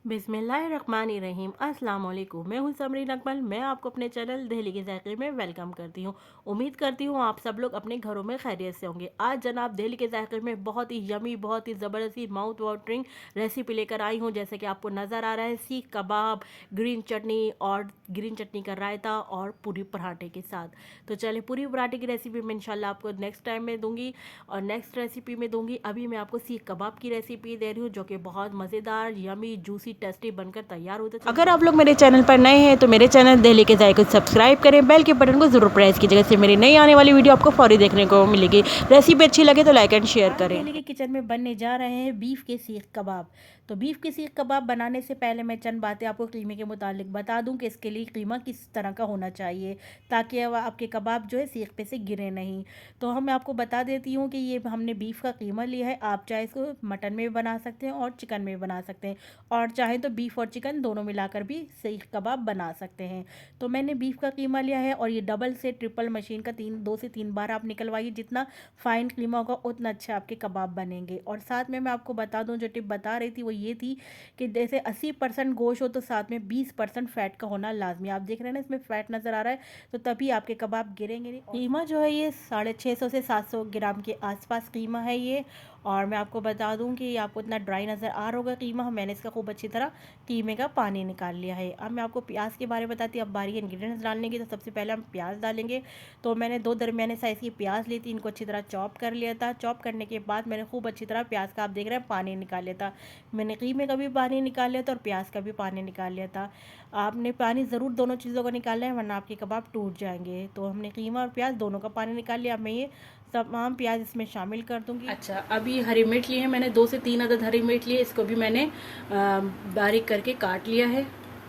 बिस्मिल्लाहिर्रहमानिर्रहीम। अस्सलाम वालेकुम। मैं हूं समरीन अकमल। मैं आपको अपने चैनल दिल्ली के ज़ायक़े में वेलकम करती हूं। उम्मीद करती हूं आप सब लोग अपने घरों में खैरियत से होंगे। आज जनाब दिल्ली के ज़ायक़े में बहुत ही यमी, बहुत ही ज़बरदस्ती माउथ वाटरिंग रेसिपी लेकर आई हूं। जैसे कि आपको नज़र आ रहा है, सीख कबाब, ग्रीन चटनी और ग्रीन चटनी का रायता और पूरी पराठे के साथ। तो चलिए, पूरी पराठे की रेसिपी मैं इंशाल्लाह आपको नेक्स्ट टाइम में दूँगी और नेक्स्ट रेसिपी में दूँगी। अभी मैं आपको सीख कबाब की रेसिपी दे रही हूँ, जो कि बहुत मज़ेदार, यमी, जूसी, टेस्टी बनकर तैयार होता है। अगर आप लोग मेरे चैनल पर नए हैं तो मेरे चैनल दिल्ली के ज़ायक़े को सब्सक्राइब करें, बेल के बटन को ज़रूर प्रेस कीजिएगा, इससे मेरी नई आने वाली वीडियो आपको फौरी देखने को मिलेगी। रेसिपी अच्छी लगे तो लाइक एंड शेयर करें। दिल्ली के किचन में बनने जा रहे हैं बीफ के सीख कबाब। तो बीफ के सीख कबाब बनाने से पहले मैं चंद बातें आपको कीमे के मुतालिक बता दूं कि इसके लिए कीमा किस तरह का होना चाहिए, ताकि आपके कबाब जो है सीख पे से गिरे नहीं। तो हम आपको बता देती हूँ कि ये हमने बीफ का कीमा लिया है। आप चाहे इसको मटन में भी बना सकते हैं और चिकन में भी बना सकते हैं, और चाहे तो बीफ और चिकन दोनों मिलाकर भी सीख कबाब बना सकते हैं। तो मैंने बीफ का कीमा लिया है, और ये डबल से ट्रिपल मशीन का 2 से 3 बार आप निकलवाइए। जितना फाइन कीमा होगा उतना अच्छा आपके कबाब बनेंगे। और साथ में मैं आपको बता दूं, जो टिप बता रही थी वो ये थी कि जैसे 80% गोश्त हो तो साथ में 20% फ़ैट का होना लाजमी। आप देख रहे हैं ना, इसमें फ़ैट नज़र आ रहा है, तो तभी आपके कबाब गिरेंगे नहीं। कीमा जो है ये 650 से 700 ग्राम के आसपास कीमा है ये। और मैं आपको बता दूं कि आपको इतना ड्राई नज़र आ रहा होगा कीमा। मैंने इसका खूब अच्छी तरह कीमे का पानी निकाल लिया है। अब मैं आपको प्याज के बारे में बताती हूँ। अब बारी इंग्रेडिएंट्स डालने की, तो सबसे पहले हम प्याज डालेंगे। तो मैंने 2 दरमियाने साइज़ की प्याज ली थी, इनको अच्छी तरह चॉप कर लिया था। चॉप करने के बाद मैंने खूब अच्छी तरह प्याज का, आप देख रहे हैं, पानी निकाल लिया था। मैंने कीमे का भी पानी निकाल लिया था और प्याज का भी पानी निकाल लिया था। आपने पानी ज़रूर दोनों चीज़ों का निकालना है, वरना आपके कबाब टूट जाएंगे। तो हमने कीमा और प्याज दोनों का पानी निकाल लिया। अब मैं ये तमाम प्याज इसमें शामिल कर दूंगी। अच्छा, अभी हरी मिर्च लिए हैं मैंने, 2 से 3 अदद हरी मिर्च लिए। इसको भी मैंने बारीक करके काट लिया है।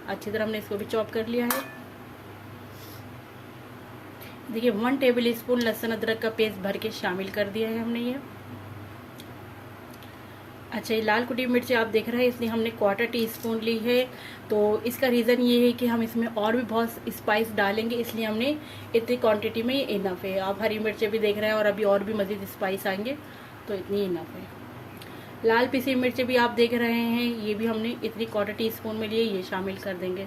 अच्छी तरह हमने इसको भी चॉप कर लिया है। देखिए, 1 टेबल स्पून लहसुन अदरक का पेस्ट भर के शामिल कर दिया है हमने ये। अच्छा, ये लाल कुटी मिर्ची आप देख रहे हैं, इसलिए हमने 1/4 टीस्पून ली है। तो इसका रीज़न ये है कि हम इसमें और भी बहुत स्पाइस डालेंगे, इसलिए हमने इतनी क्वांटिटी में इनफ है। आप हरी मिर्चें भी देख रहे हैं, और अभी और भी मज़ीद स्पाइस आएंगे, तो इतनी इनफ है। लाल पिसी मिर्चें भी आप देख रहे हैं, ये भी हमने इतनी 1/4 टीस्पून में लिए, ये शामिल कर देंगे।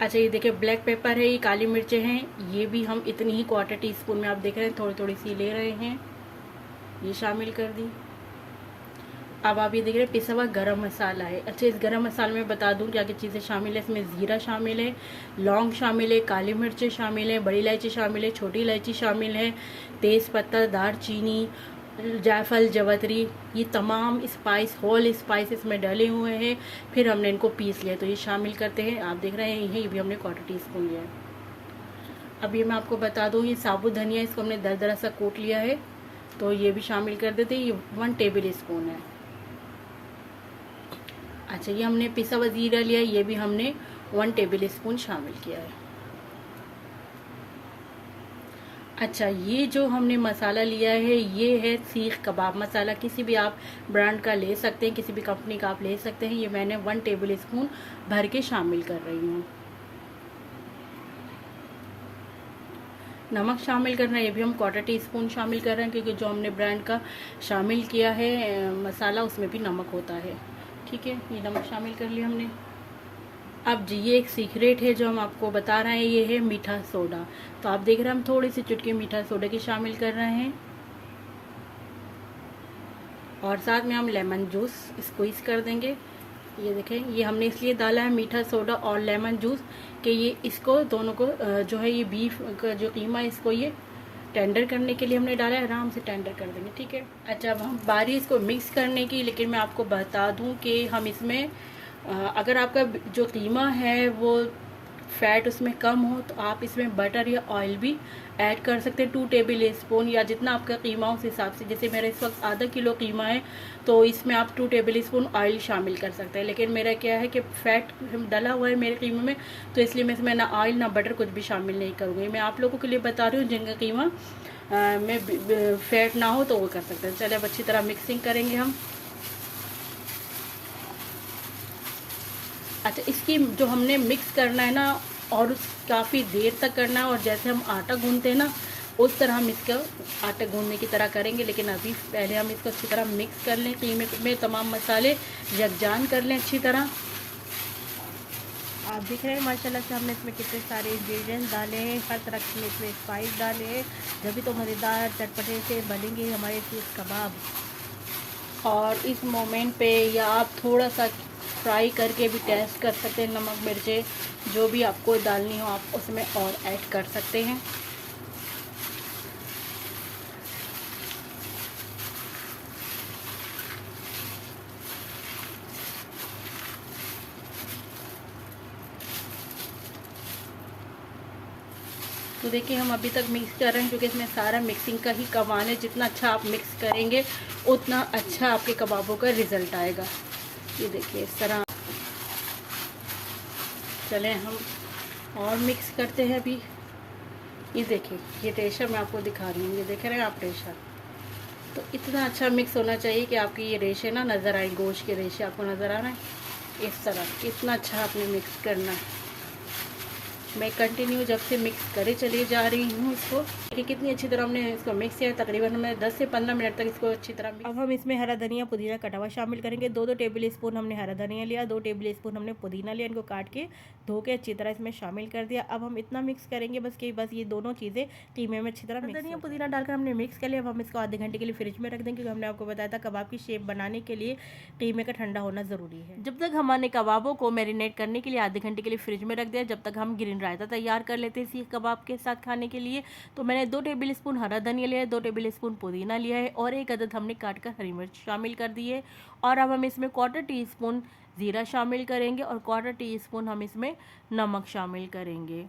अच्छा, ये देखिए, ब्लैक पेपर है, ये काली मिर्चें हैं, ये भी हम इतनी ही 1/4 टीस्पून में, आप देख रहे हैं, थोड़ी थोड़ी सी ले रहे हैं, ये शामिल कर दी। अब आप ये देख रहे हैं, पिसा हुआ गरम मसाला है। अच्छा, इस गरम मसाले में बता दूं क्या क्या चीज़ें शामिल है। इसमें ज़ीरा शामिल है, लौंग शामिल है, काली मिर्चें शामिल है, बड़ी इलायची शामिल है, छोटी इलायची शामिल है, तेज़ पत्ता, दालचीनी, जायफल, जवतरी, ये तमाम स्पाइस, होल स्पाइस इसमें डले हुए हैं। फिर हमने इनको पीस लिया, तो ये शामिल करते हैं। आप देख रहे हैं, ये भी हमने 1/4 टीस्पून लिया है। अब ये मैं आपको बता दूँ, ये साबुत धनिया, इसको हमने दरदरा सा कूट लिया है, तो ये भी शामिल कर देते हैं। ये 1 टेबल स्पून है। अच्छा, ये हमने पिसा हुआ जीरा लिया है, ये भी हमने 1 टेबल स्पून शामिल किया है। अच्छा, ये जो हमने मसाला लिया है, ये है सीख कबाब मसाला। किसी भी आप ब्रांड का ले सकते हैं, किसी भी कंपनी का आप ले सकते हैं। ये मैंने 1 टेबल स्पून भर के शामिल कर रही हूँ। नमक शामिल करना, ये भी हम 1/4 टीस्पून शामिल कर रहे हैं, क्योंकि जो हमने ब्रांड का शामिल किया है मसाला, उसमें भी नमक होता है। ठीक है, ये नमक शामिल कर लिया हमने। अब जी, ये एक सीक्रेट है जो हम आपको बता रहे हैं, ये है मीठा सोडा। तो आप देख रहे हैं, हम थोड़ी सी चुटकी मीठा सोडा की शामिल कर रहे हैं, और साथ में हम लेमन जूस स्क्वीज़ कर देंगे। ये देखें, ये हमने इसलिए डाला है मीठा सोडा और लेमन जूस, कि ये इसको दोनों को जो है, ये बीफ का जो कीमा है, इसको ये टेंडर करने के लिए हमने डाला है। आराम से टेंडर कर देंगे। ठीक है। अच्छा, अब हम बारी इसको मिक्स करने की, लेकिन मैं आपको बता दूं कि हम इसमें अगर आपका जो कीमा है वो फ़ैट उसमें कम हो, तो आप इसमें बटर या ऑयल भी ऐड कर सकते हैं, 2 टेबल स्पून, या जितना आपका कीमा उस हिसाब से। जैसे मेरा इस वक्त आधा किलो कीमा है, तो इसमें आप 2 टेबल स्पून ऑयल शामिल कर सकते हैं। लेकिन मेरा क्या है कि फ़ैट डला हुआ है मेरे कीमे में, तो इसलिए मैं इसमें ना ऑयल ना बटर कुछ भी शामिल नहीं करूँगी। मैं आप लोगों के लिए बता रही हूँ जिनका कीमा में फ़ैट ना हो, तो वो कर सकते हैं। चलिए, अब अच्छी तरह मिक्सिंग करेंगे हम। अच्छा, इसकी जो हमने मिक्स करना है ना, और काफ़ी देर तक करना है, और जैसे हम आटा गूंथते हैं ना, उस तरह हम इसका आटा गूंदने की तरह करेंगे। लेकिन अभी पहले हम इसको अच्छी तरह मिक्स कर लें, कीमे में तमाम मसाले यकजान कर लें अच्छी तरह। आप देख रहे हैं माशाल्लाह से हमने इसमें कितने सारे इंग्रेडिएंट्स डाले हैं, हर तरह के इसमें स्पाइस डाले हैं, जब तो मज़ेदार चटपटे से बनेंगे हमारे सीख कबाब। और इस मोमेंट पे या आप थोड़ा सा फ्राई करके भी टेस्ट कर सकते हैं, नमक मिर्चें जो भी आपको डालनी हो आप उसमें और ऐड कर सकते हैं। तो देखिए हम अभी तक मिक्स कर रहे हैं, क्योंकि इसमें सारा मिक्सिंग का ही कमाल है। जितना अच्छा आप मिक्स करेंगे उतना अच्छा आपके कबाबों का रिज़ल्ट आएगा। ये देखिए इस तरह। चलें हम और मिक्स करते हैं अभी। ये देखिए ये रेशा मैं आपको दिखा रही हूँ, ये देख रहे हैं आप रेशा। तो इतना अच्छा मिक्स होना चाहिए कि आपकी ये रेशे ना नज़र आए, गोश्त के रेशे आपको नज़र आ रहे हैं इस तरह। इतना अच्छा आपने मिक्स करना है। मैं कंटिन्यू जब से मिक्स करे चली जा रही हूँ इसको। देखिए कितनी अच्छी तरह हमने इसको मिक्स किया, तकरीबन मैं 10 से 15 मिनट तक इसको अच्छी तरह मिक्स। अब हम इसमें हरा धनिया पुदीना कटा हुआ शामिल करेंगे। 2-2 टेबल स्पून हमने हरा धनिया लिया, 2 टेबल स्पून हमने पुदीना लिया, इनको काट के धो के अच्छी तरह इसमें शामिल कर दिया। अब हम इतना मिक्स करेंगे बस कि बस ये दोनों चीज़ें कीमे में अच्छी तरह मिक्स। धनिया पुदीना डालकर हमने मिक्स कर लिया। अब हम इसको आधे घंटे के लिए फ्रिज में रख देंगे, क्योंकि हमने आपको बताया था कबाब की शेप बनाने के लिए कीमे का ठंडा होना ज़रूरी है। जब तक हमने कबाबों को मैरिनेट करने के लिए आधे घंटे के लिए फ्रिज में रख दिया, जब तक हम ग्रीन रायता तैयार कर लेते हैं सीख कबाब के साथ खाने के लिए। तो मैंने 2 टेबल स्पून हरा धनिया लिया है, 2 टेबल स्पून पुदीना लिया है और 1 अदद हमने काट कर हरी मिर्च शामिल कर दी है। और अब हम इसमें 1/4 टीस्पून ज़ीरा शामिल करेंगे और 1/4 टीस्पून हम इसमें नमक शामिल करेंगे।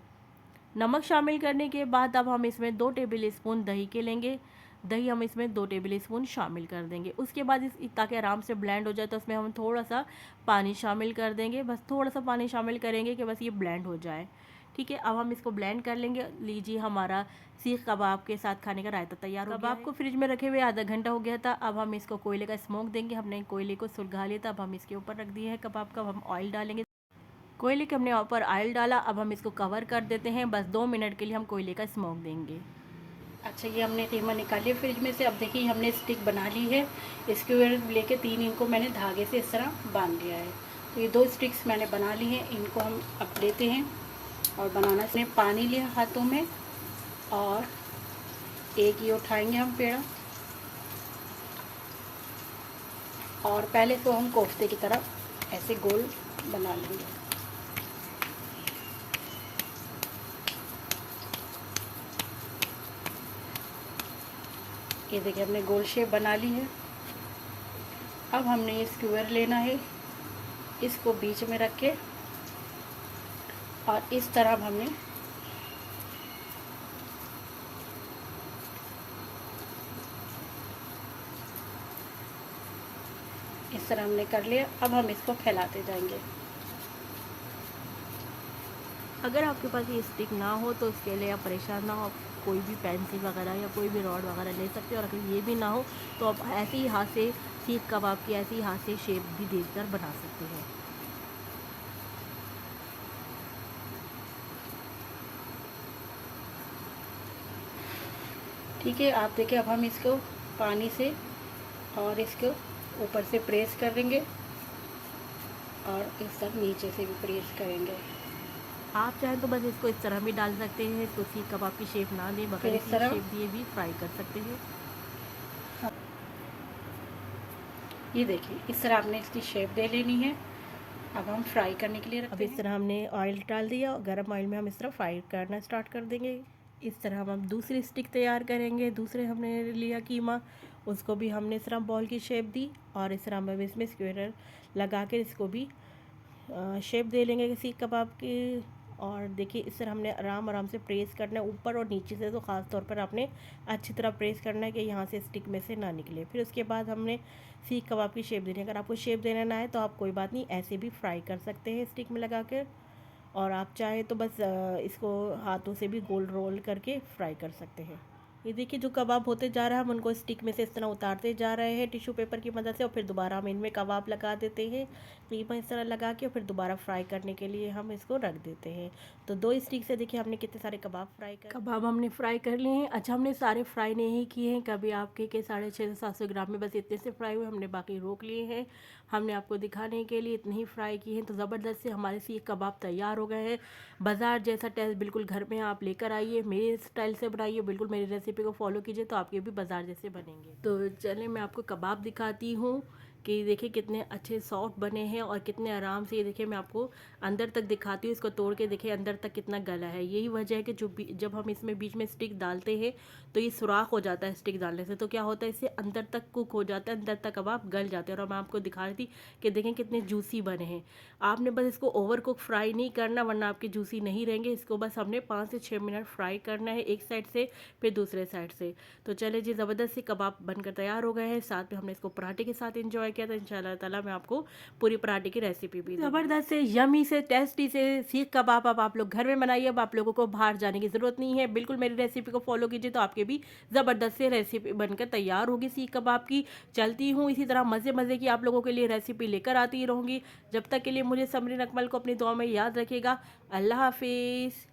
नमक शामिल करने के बाद अब हम इसमें 2 टेबल स्पून दही के लेंगे। दही हम इसमें 2 टेबल स्पून शामिल कर देंगे। उसके बाद ताकि आराम से ब्लेंड हो जाए तो उसमें हम थोड़ा सा पानी शामिल कर देंगे। बस थोड़ा सा पानी शामिल करेंगे कि बस ये ब्लेंड हो जाए। ठीक है, अब हम इसको ब्लेंड कर लेंगे। लीजिए हमारा सीख कबाब के साथ खाने का रायता तैयार हो गया है। कबाब को फ्रिज में रखे हुए आधा घंटा हो गया था। अब हम इसको कोयले का स्मोक देंगे। हमने कोयले को सुलगा लिया था, अब हम इसके ऊपर रख दिए है कबाब का। अब हम ऑयल डालेंगे। कोयले के हमने ऊपर ऑयल डाला। अब हम इसको कवर कर देते हैं, बस 2 मिनट के लिए हम कोयले का स्मोक देंगे। अच्छा ये हमने कीमा निकाली फ्रिज में से। अब देखिए हमने स्टिक बना ली है। इसके ऊपर लेके 3 इनको मैंने धागे से इस तरह बांध लिया है। तो ये 2 स्टिक्स मैंने बना ली हैं, इनको हम अब लेते हैं और बनाना से पानी लिया हाथों में और एक ये उठाएंगे हम पेड़ा और पहले तो हम कोफ्ते की तरह ऐसे गोल बना लेंगे। ये देखिए हमने गोल शेप बना ली है। अब हमने ये स्क्वायर लेना है, इसको बीच में रख के और इस तरह हमने इस तरह हमने कर लिया। अब हम इसको फैलाते जाएंगे। अगर आपके पास ये स्टिक ना हो तो इसके लिए आप परेशान ना हो, आप कोई भी पेंसिल वगैरह या कोई भी रॉड वगैरह ले सकते हो। और अगर ये भी ना हो तो आप ऐसे ही हाथ से सीख कबाब की ऐसे ही हाथ से शेप भी देकर बना सकते हैं। ठीक है, आप देखिए अब हम इसको पानी से और इसको ऊपर से प्रेस करेंगे और इस तरह नीचे से भी प्रेस करेंगे। आप चाहें तो बस इसको इस तरह भी डाल सकते हैं, इसको सीख कबाब की शेप ना दें, बगैर इस तरह शेप दिए भी फ्राई कर सकते हैं। ये देखिए इस तरह आपने इसकी शेप दे लेनी है। अब हम फ्राई करने के लिए रखते हैं। अब इस तरह हमने ऑयल डाल दिया और गर्म ऑयल में हम इस तरह फ्राई करना स्टार्ट कर देंगे। इस तरह हम दूसरी स्टिक तैयार करेंगे। दूसरे हमने लिया कीमा, उसको भी हमने इस तरह बॉल की शेप दी और इस तरह हम इसमें स्क्वायर लगा कर इसको भी शेप दे लेंगे सीख कबाब की। और देखिए इस तरह हमने आराम आराम से प्रेस करना है ऊपर और नीचे से। तो ख़ास तौर पर आपने अच्छी तरह प्रेस करना है कि यहाँ से स्टिक में से ना निकले। फिर उसके बाद हमने सीख कबाब की शेप देनी है। अगर आपको शेप देना ना है तो आप कोई बात नहीं ऐसे भी फ्राई कर सकते हैं स्टिक में लगा कर। और आप चाहे तो बस इसको हाथों से भी गोल रोल करके फ्राई कर सकते हैं। ये देखिए जो कबाब होते जा रहा है हम उनको स्टिक में से इस तरह उतारते जा रहे हैं टिश्यू पेपर की मदद से और फिर दोबारा हम इनमें कबाब लगा देते हैं। तकरीबन इस तरह लगा के फिर दोबारा फ्राई करने के लिए हम इसको रख देते हैं। तो 2 स्टिक से देखिए हमने कितने सारे कबाब हमने फ्राई कर लिए हैं। अच्छा, हमने सारे फ्राई नहीं किए हैं, कभी आपके के 650-700 ग्राम में बस इतने से फ्राई हुए, हमने बाकी रोक लिए हैं। हमने आपको दिखाने के लिए इतने ही फ्राई किए हैं। तो ज़बरदस्त से हमारे से ये कबाब तैयार हो गए हैं। बाज़ार जैसा टेस्ट बिल्कुल घर में आप लेकर आइए, मेरे स्टाइल से बनाइए, बिल्कुल मेरी रेसिपी को फॉलो कीजिए तो आपके भी बाज़ार जैसे बनेंगे। तो चलिए मैं आपको कबाब दिखाती हूँ कि देखिए कितने अच्छे सॉफ्ट बने हैं और कितने आराम से, ये देखिए मैं आपको अंदर तक दिखाती हूँ। इसको तोड़ के देखिए अंदर तक कितना गला है। यही वजह है कि जब हम इसमें बीच में स्टिक डालते हैं तो ये सुराख हो जाता है स्टिक डालने से। तो क्या होता है, इससे अंदर तक कुक हो जाता है, अंदर तक कबाब गल जाते हैं। और मैं आपको दिखा रही थी कि देखें कितने जूसी बने हैं। आपने बस इसको ओवर कुक फ्राई नहीं करना, वरना आपके जूसी नहीं रहेंगे। इसको बस हमने 5 से 6 मिनट फ्राई करना है, एक साइड से फिर दूसरे साइड से। तो चले जी, ज़बरदस्त से कबाब बनकर तैयार हो गए हैं। साथ में हमने इसको पराठे के साथ एंजॉय किया। तो इंशाल्लाह ताला मैं आपको पूरी पराठे की रेसिपी भी ज़बरदस्त से यमी से टेस्टी से सीख कबाब अब आप लोग घर में बनाइए। अब आप लोगों को बाहर जाने की ज़रूरत नहीं है, बिल्कुल मेरी रेसिपी को फॉलो कीजिए तो आपके भी ज़बरदस्त से रेसिपी बनकर तैयार होगी सीख कबाब की। चलती हूँ इसी तरह मज़े मज़े की आप लोगों के लिए रेसिपी लेकर आती रहूँगी। जब तक के लिए मुझे समरीन अकमल को अपनी दुआ में याद रखिएगा। अल्लाह हाफिज़।